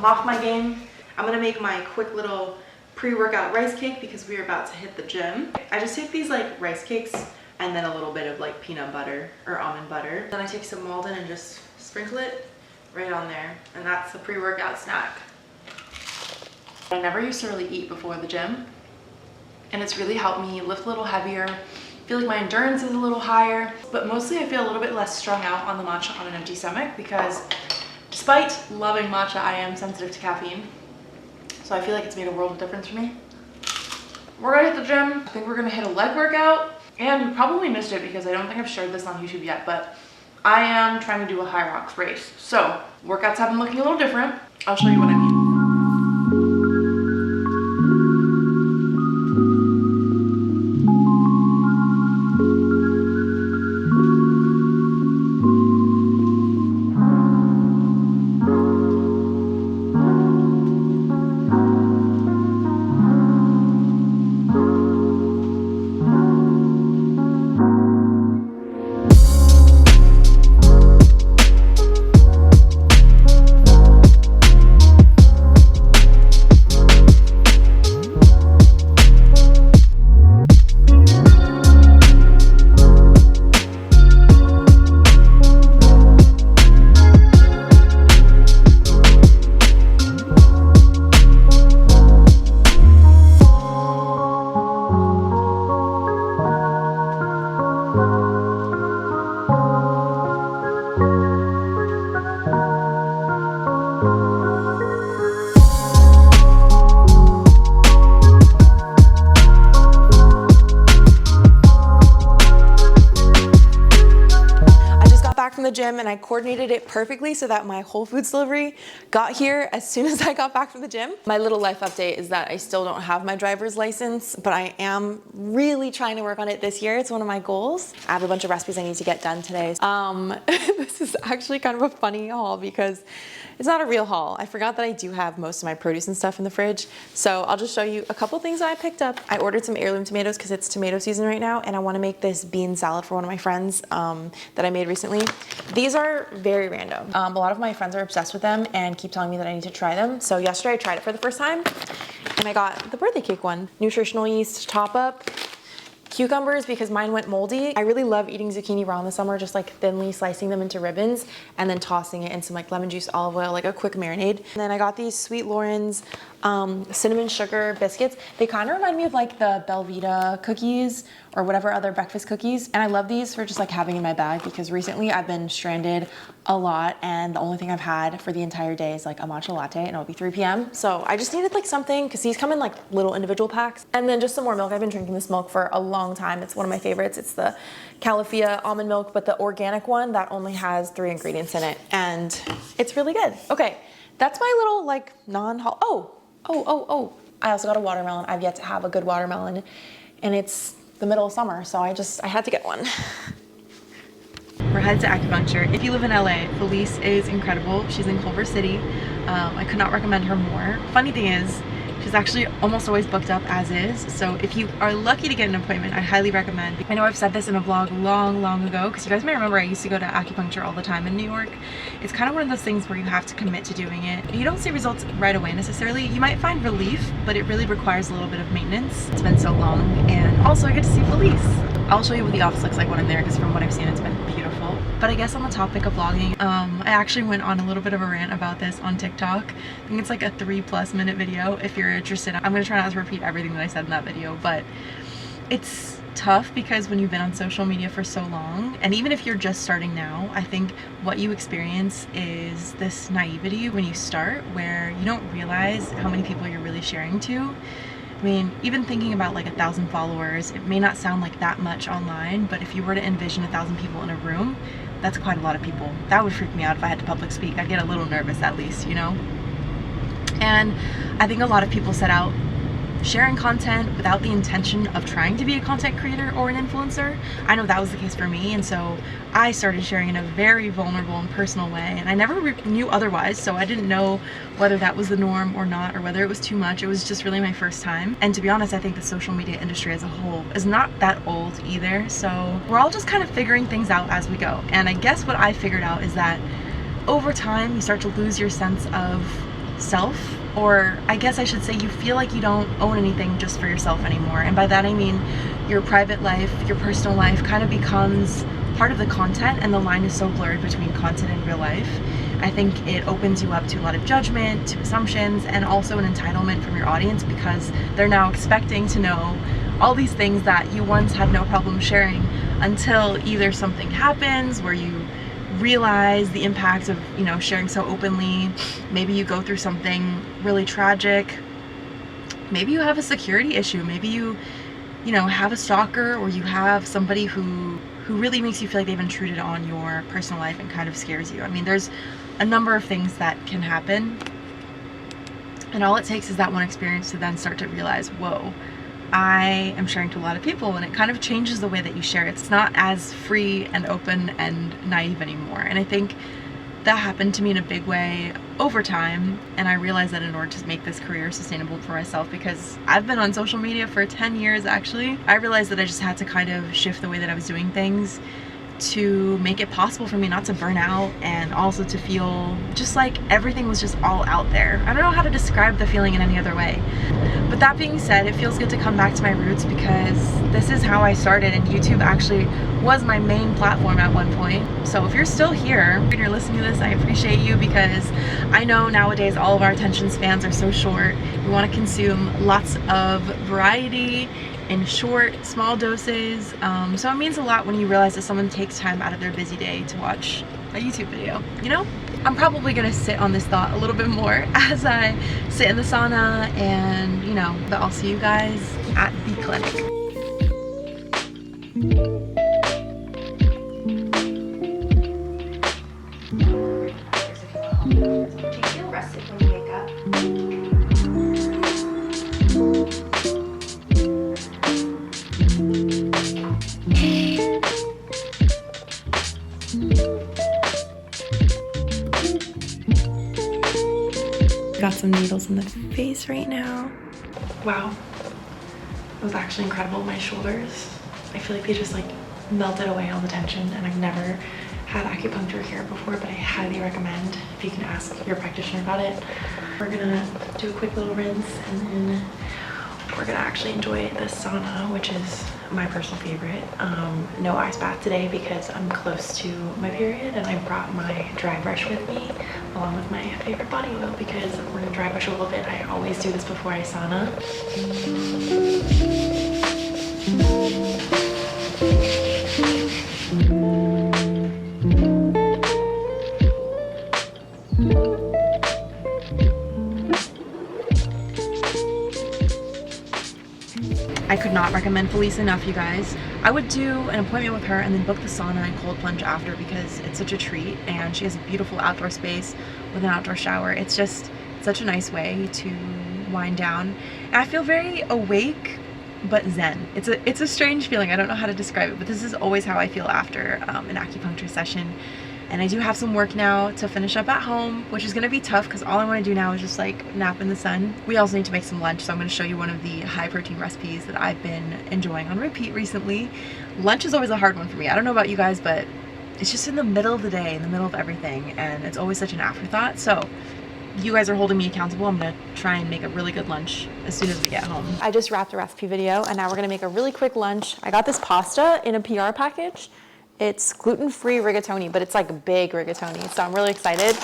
off my game. I'm gonna make my quick little pre-workout rice cake because we are about to hit the gym. I just take these like rice cakes and then a little bit of like peanut butter or almond butter. Then I take some Malden and just sprinkle it right on there. And that's the pre-workout snack. I never used to really eat before the gym, and it's really helped me lift a little heavier. I feel like my endurance is a little higher, but mostly I feel a little bit less strung out on the matcha on an empty stomach because despite loving matcha, I am sensitive to caffeine. So I feel like it's made a world of difference for me. We're gonna hit the gym. I think we're gonna hit a leg workout, and you probably missed it because I don't think I've shared this on YouTube yet, but I am trying to do a HYROX race. So workouts have been looking a little different. I'll show you what I mean. From the gym, and I coordinated it perfectly so that my Whole Foods delivery got here as soon as I got back from the gym. My little life update is that I still don't have my driver's license, but I am really trying to work on it this year. It's one of my goals. I have a bunch of recipes I need to get done today. This is actually kind of a funny haul because it's not a real haul. I forgot that I do have most of my produce and stuff in the fridge. So I'll just show you a couple things that I picked up. I ordered some heirloom tomatoes because it's tomato season right now, and I want to make this bean salad for one of my friends that I made recently. These are very random. A lot of my friends are obsessed with them and keep telling me that I need to try them. So yesterday I tried it for the first time, and I got the birthday cake one. Nutritional yeast top up. Cucumbers because mine went moldy. I really love eating zucchini raw in the summer, just like thinly slicing them into ribbons and then tossing it in some like lemon juice, olive oil, like a quick marinade. And then I got these Sweet Loren's cinnamon sugar biscuits. They kind of remind me of like the Belvita cookies or whatever other breakfast cookies. And I love these for just like having in my bag because recently I've been stranded a lot and the only thing I've had for the entire day is like a matcha latte, and it'll be 3 p.m. So I just needed like something because these come in like little individual packs. And then just some more milk. I've been drinking this milk for a long time. It's one of my favorites. It's the Califia almond milk, but the organic one that only has 3 ingredients in it. And it's really good. Okay, that's my little like non-haul. Oh. I also got a watermelon. I've yet to have a good watermelon, and it's the middle of summer, so I had to get one. We're headed to acupuncture. If you live in LA, Felice is incredible. She's in Culver City. I could not recommend her more. Funny thing is, she's actually almost always booked up as is. So if you are lucky to get an appointment, I highly recommend. I know I've said this in a vlog long ago, because you guys may remember I used to go to acupuncture all the time in New York. It's kind of one of those things where you have to commit to doing it. You don't see results right away necessarily. You might find relief, but it really requires a little bit of maintenance. It's been so long, and also I get to see Felice. I'll show you what the office looks like when I'm there, because from what I've seen, it's been beautiful. But I guess on the topic of vlogging, I actually went on a little bit of a rant about this on TikTok. I think it's like a 3+ minute video. If you're interested, I'm gonna try not to repeat everything that I said in that video, but it's tough because when you've been on social media for so long, and even if you're just starting now, I think what you experience is this naivety when you start, where you don't realize how many people you're really sharing to. I mean, even thinking about like 1,000 followers, it may not sound like that much online, but if you were to envision 1,000 people in a room, that's quite a lot of people. That would freak me out if I had to public speak. I'd get a little nervous at least, you know? And I think a lot of people set out sharing content without the intention of trying to be a content creator or an influencer. I know that was the case for me, and so I started sharing in a very vulnerable and personal way, and I never knew otherwise, so I didn't know whether that was the norm or not, or whether it was too much. It was just really my first time. And to be honest, I think the social media industry as a whole is not that old either, so we're all just kind of figuring things out as we go. And I guess what I figured out is that over time you start to lose your sense of self, or I guess I should say you feel like you don't own anything just for yourself anymore. And by that I mean your private life, your personal life kind of becomes part of the content, and the line is so blurred between content and real life. I think it opens you up to a lot of judgment, to assumptions, and also an entitlement from your audience, because they're now expecting to know all these things that you once had no problem sharing, until either something happens where you realize the impact of, you know, sharing so openly. Maybe you go through something really tragic. Maybe you have a security issue. Maybe you know, have a stalker, or you have somebody who really makes you feel like they've intruded on your personal life and kind of scares you. I mean, there's a number of things that can happen, and all it takes is that one experience to then start to realize, whoa, I am sharing to a lot of people, and it kind of changes the way that you share. It's not as free and open and naive anymore. And I think that happened to me in a big way over time, and I realized that in order to make this career sustainable for myself, because I've been on social media for 10 years actually, I realized that I just had to kind of shift the way that I was doing things to make it possible for me not to burn out, and also to feel just like everything was just all out there. I don't know how to describe the feeling in any other way. But that being said, it feels good to come back to my roots, because this is how I started, and YouTube actually was my main platform at one point. So if you're still here and you're listening to this, I appreciate you, because I know nowadays all of our attention spans are so short. We want to consume lots of variety in short, small doses. So it means a lot when you realize that someone takes time out of their busy day to watch a YouTube video, you know? I'm probably gonna sit on this thought a little bit more as I sit in the sauna, and, you know, but I'll see you guys at the clinic. Do you feel rested when you wake up? Got some needles in the face right now. Wow, it was actually incredible. My shoulders, I feel like they just like melted away all the tension, and I've never had acupuncture here before, but I highly recommend if you can ask your practitioner about it. We're gonna do a quick little rinse, and then we're gonna actually enjoy the sauna, which is my personal favorite. No ice bath today because I'm close to my period, and I brought my dry brush with me along with my favorite body oil, because we're gonna dry brush a little bit. I always do this before I sauna. I could not recommend Felice enough, you guys. I would do an appointment with her and then book the sauna and cold plunge after, because it's such a treat, and she has a beautiful outdoor space with an outdoor shower. It's just such a nice way to wind down. And I feel very awake but zen. It's a strange feeling. I don't know how to describe it, but this is always how I feel after an acupuncture session. And I do have some work now to finish up at home, which is gonna be tough because all I wanna do now is just like nap in the sun. We also need to make some lunch, so I'm gonna show you one of the high protein recipes that I've been enjoying on repeat recently. Lunch is always a hard one for me. I don't know about you guys, but it's just in the middle of the day, in the middle of everything, and it's always such an afterthought. So you guys are holding me accountable. I'm gonna try and make a really good lunch as soon as we get home. I just wrapped a recipe video, and now we're gonna make a really quick lunch. I got this pasta in a PR package. It's gluten-free rigatoni, but it's like big rigatoni, so I'm really excited.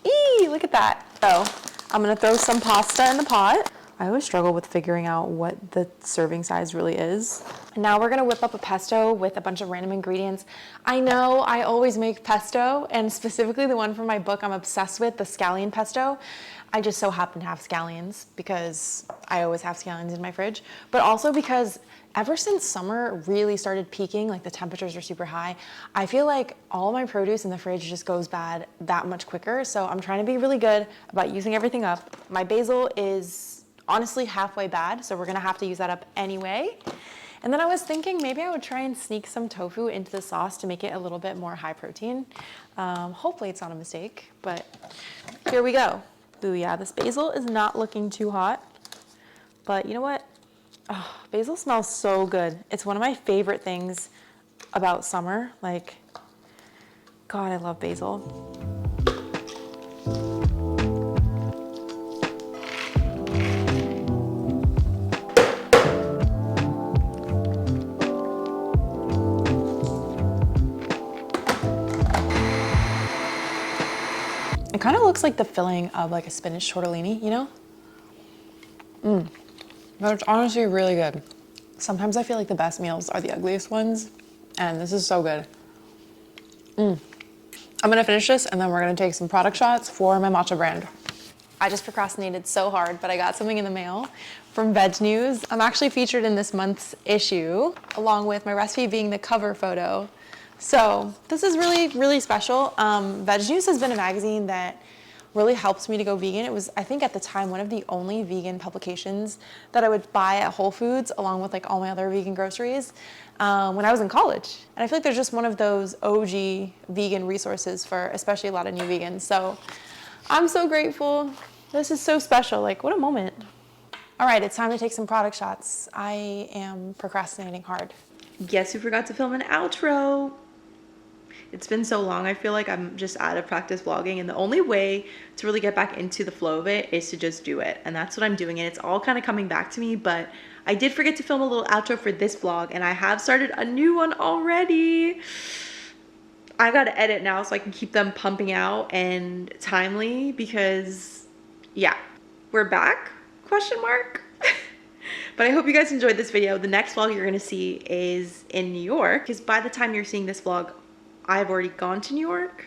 Eee, look at that. So I'm gonna throw some pasta in the pot. I always struggle with figuring out what the serving size really is. And now we're gonna whip up a pesto with a bunch of random ingredients. I know I always make pesto, and specifically the one from my book I'm obsessed with, the scallion pesto. I just so happen to have scallions because I always have scallions in my fridge, but also because ever since summer really started peaking, like the temperatures are super high, I feel like all my produce in the fridge just goes bad that much quicker. So I'm trying to be really good about using everything up. My basil is honestly halfway bad, so we're gonna have to use that up anyway. And then I was thinking maybe I would try and sneak some tofu into the sauce to make it a little bit more high protein. Hopefully it's not a mistake, but here we go. Ooh yeah, this basil is not looking too hot, but you know what? Oh, basil smells so good. It's one of my favorite things about summer. Like, God, I love basil. kind of looks like the filling of like a spinach tortellini, you know? But it's honestly really good. Sometimes I feel like the best meals are the ugliest ones, and this is so good. I'm gonna finish this and then we're gonna take some product shots for my matcha brand. I just procrastinated so hard, but I got something in the mail from VegNews. I'm actually featured in this month's issue, along with my recipe being the cover photo. So this is really, really special. VegNews has been a magazine that really helped me to go vegan. It was, I think at the time, one of the only vegan publications that I would buy at Whole Foods, along with like all my other vegan groceries, when I was in college. And I feel like there's just one of those OG vegan resources for especially a lot of new vegans. So I'm so grateful. This is so special. Like, what a moment. All right, it's time to take some product shots. I am procrastinating hard. Guess who forgot to film an outro? It's been so long, I feel like I'm just out of practice vlogging, and the only way to really get back into the flow of it is to just do it. And that's what I'm doing, and it's all kind of coming back to me, but I did forget to film a little outro for this vlog, and I have started a new one already. I gotta edit now so I can keep them pumping out and timely, because yeah, we're back, question mark. But I hope you guys enjoyed this video. The next vlog you're gonna see is in New York, because by the time you're seeing this vlog, I've already gone to New York.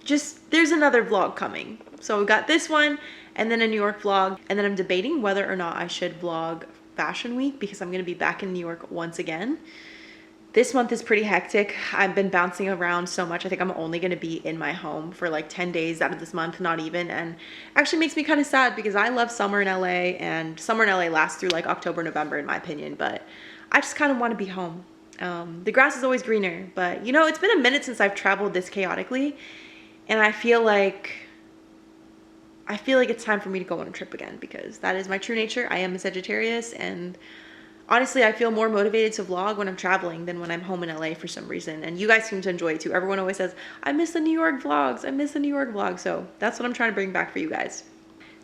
There's another vlog coming. So we got this one and then a New York vlog, and then I'm debating whether or not I should vlog Fashion Week, because I'm gonna be back in New York once again. This month is pretty hectic. I've been bouncing around so much. I think I'm only gonna be in my home for like 10 days out of this month, not even. And actually makes me kind of sad, because I love summer in LA, and summer in LA lasts through like October, November in my opinion, but I just kind of want to be home. The grass is always greener, but you know, it's been a minute since I've traveled this chaotically, and I feel like it's time for me to go on a trip again, because that is my true nature. I am a Sagittarius, and honestly, I feel more motivated to vlog when I'm traveling than when I'm home in LA for some reason. And you guys seem to enjoy it too. Everyone always says, I miss the New York vlogs. I miss the New York vlogs. So that's what I'm trying to bring back for you guys.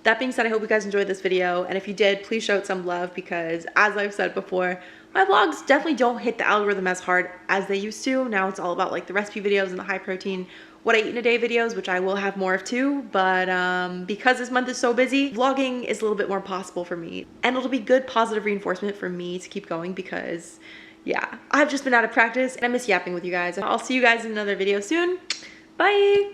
That being said, I hope you guys enjoyed this video. And if you did, please show it some love, because as I've said before, my vlogs definitely don't hit the algorithm as hard as they used to. Now it's all about like the recipe videos and the high protein, what I eat in a day videos, which I will have more of too. But because this month is so busy, vlogging is a little bit more possible for me. And it'll be good positive reinforcement for me to keep going, because yeah, I've just been out of practice and I miss yapping with you guys. I'll see you guys in another video soon. Bye.